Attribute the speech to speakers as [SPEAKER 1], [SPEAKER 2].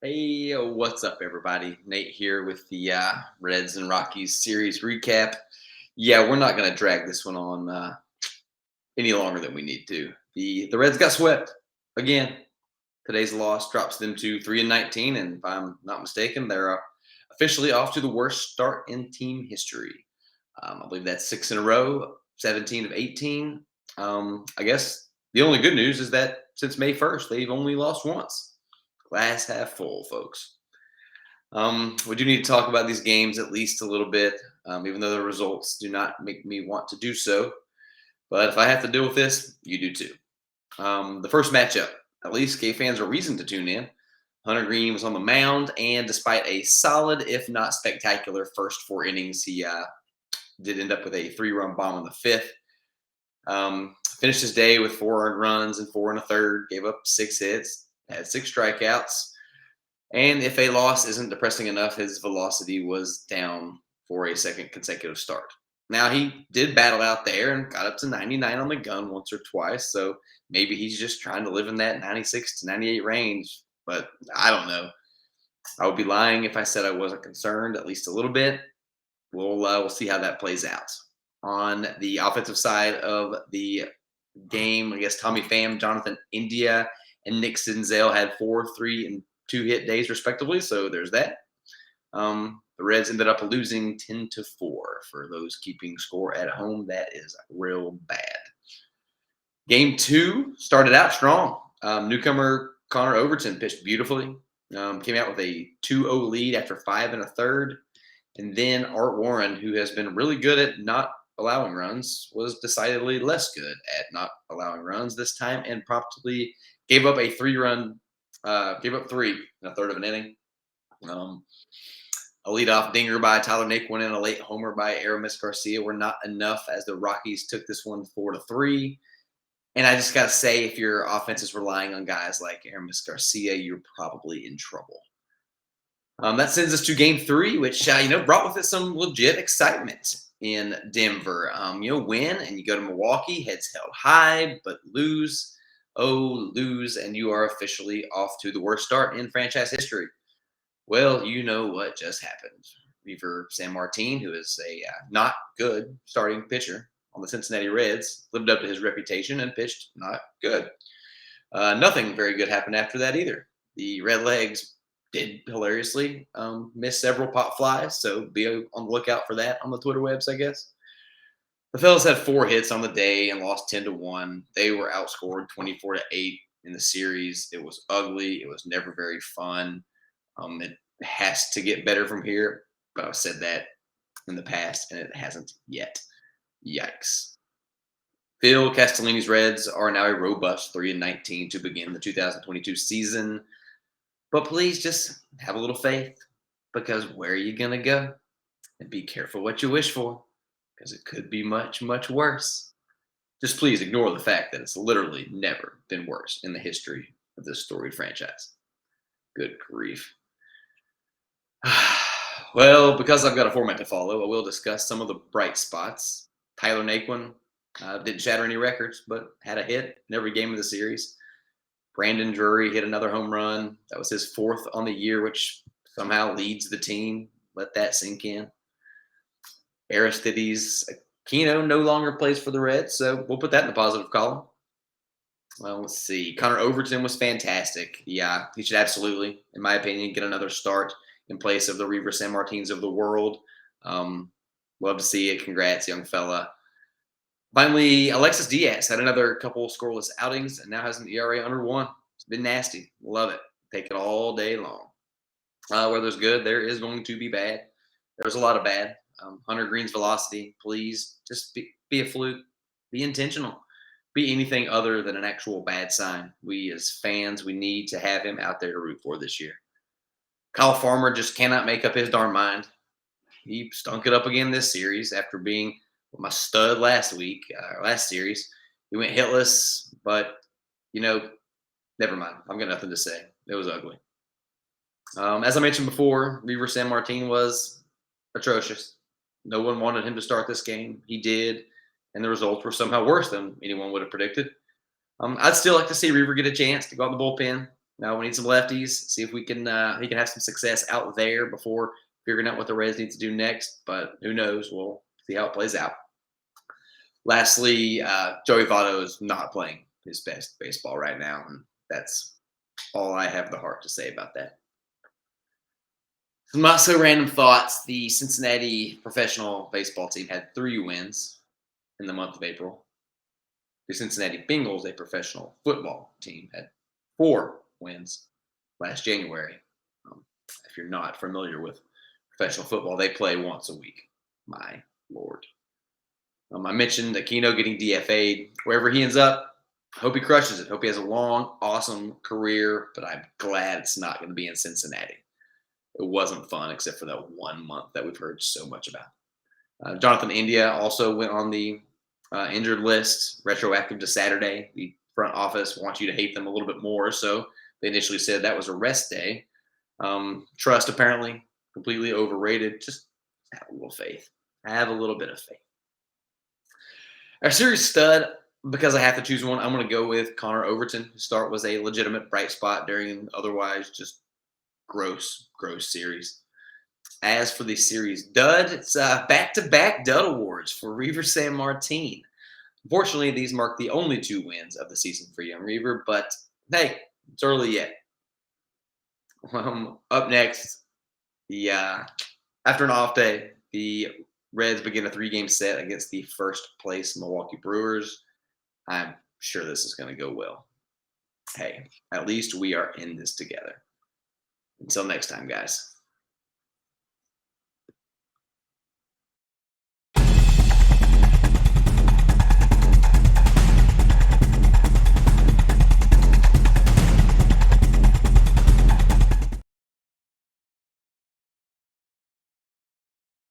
[SPEAKER 1] Hey, what's up, everybody? Nate here with the Reds and Rockies series recap. Yeah, we're not going to drag this one on any longer than we need to. The Reds got swept again. Today's loss drops them to 3-19, and if I'm not mistaken, they're officially off to the worst start in team history. I believe that's six in a row, 17 of 18. I guess the only good news is that since May 1st, they've only lost once. Glass half full, folks. We do need to talk about these games at least a little bit, even though the results do not make me want to do so. But if I have to deal with this, you do too. The first matchup at least gave fans a reason to tune in. Hunter Green was on the mound, and despite a solid, if not spectacular, first four innings, he did end up with a three-run bomb in the fifth. Finished his day with 4 earned runs and four and a third, gave up 6 hits, had 6 strikeouts. And if a loss isn't depressing enough, his velocity was down for a second consecutive start. Now, he did battle out there and got up to 99 on the gun once or twice. So maybe he's just trying to live in that 96 to 98 range. But I don't know. I would be lying if I said I wasn't concerned, at least a little bit. We'll see how that plays out. On the offensive side of the game, I guess Tommy Pham, Jonathan India, and Nick Senzel had 4, 3, and 2 hit days respectively. So there's that. The Reds ended up losing 10-4 for those keeping score at home. That is real bad. Game two started out strong. Newcomer Connor Overton pitched beautifully. Came out with a 2-0 lead after 5 and a third. And then Art Warren, who has been really good at not allowing runs, was decidedly less good at not allowing runs this time and promptly gave up a gave up three in a third of an inning. A leadoff dinger by Tyler Naquin and a late homer by Aramis Garcia were not enough as the Rockies took this one 4-3. And I just got to say, if your offense is relying on guys like Aramis Garcia, you're probably in trouble. That sends us to game three, which, brought with it some legit excitement in Denver. Win and you go to Milwaukee, heads held high, but lose. Oh, lose, and you are officially off to the worst start in franchise history. Well, you know what just happened. Reiver Sanmartin, who is a not good starting pitcher on the Cincinnati Reds, lived up to his reputation and pitched not good. Nothing very good happened after that either. The Redlegs did hilariously miss several pop flies, so be on the lookout for that on the Twitter webs, I guess. The fellas had 4 hits on the day and lost 10-1. They were outscored 24-8 in the series. It was ugly. It was never very fun. It has to get better from here, but I've said that in the past, and it hasn't yet. Yikes. Phil Castellini's Reds are now a robust 3-19 to begin the 2022 season. But please just have a little faith, because where are you going to go? And be careful what you wish for, because it could be much, much worse. Just please ignore the fact that it's literally never been worse in the history of this storied franchise. Good grief. Well, because I've got a format to follow, I will discuss some of the bright spots. Tyler Naquin didn't shatter any records, but had a hit in every game of the series. Brandon Drury hit another home run. That was his 4th on the year, which somehow leads the team. Let that sink in. Aristides Aquino no longer plays for the Reds, so we'll put that in the positive column. Well, let's see. Connor Overton was fantastic. Yeah, he should absolutely, in my opinion, get another start in place of the Reiver Sanmartins of the world. Love to see it. Congrats, young fella. Finally, Alexis Diaz had another couple scoreless outings and now has an ERA under 1. It's been nasty. Love it. Take it all day long. Where there's good, there is going to be bad. There's a lot of bad. Hunter Green's velocity, please just be a fluke. Be intentional. Be anything other than an actual bad sign. We as fans, we need to have him out there to root for this year. Kyle Farmer just cannot make up his darn mind. He stunk it up again this series after being my stud last series. He went hitless, but, never mind. I've got nothing to say. It was ugly. As I mentioned before, Reiver Sanmartin was atrocious. No one wanted him to start this game. He did, and the results were somehow worse than anyone would have predicted. I'd still like to see Reiver get a chance to go out the bullpen. Now we need some lefties. See if he can have some success out there before figuring out what the Reds need to do next. But who knows? We'll see how it plays out. Lastly, Joey Votto is not playing his best baseball right now, and that's all I have the heart to say about that. Some not so random thoughts. The Cincinnati professional baseball team had 3 wins in the month of April. The Cincinnati Bengals, a professional football team, had 4 wins last January. If you're not familiar with professional football, they play once a week. My lord. I mentioned Aquino getting DFA'd. Wherever he ends up, hope he crushes it. Hope he has a long, awesome career, but I'm glad it's not going to be in Cincinnati. It wasn't fun except for that 1 month that we've heard so much about. Jonathan India also went on the injured list, retroactive to Saturday. The front office wants you to hate them a little bit more, so they initially said that was a rest day. Trust, apparently, completely overrated. Just have a little faith. Have a little bit of faith. Our series stud, because I have to choose one, I'm going to go with Connor Overton. His start was a legitimate bright spot during an otherwise just gross series. As for the series dud, it's back-to-back dud awards for Reaver San Martin. Unfortunately, these mark the only 2 wins of the season for young Reaver, but hey, it's early yet. Up next, after an off day, the Reds begin a 3-game set against the first place Milwaukee Brewers. I'm sure this is going to go well. Hey, at least we are in this together. Until next time, guys.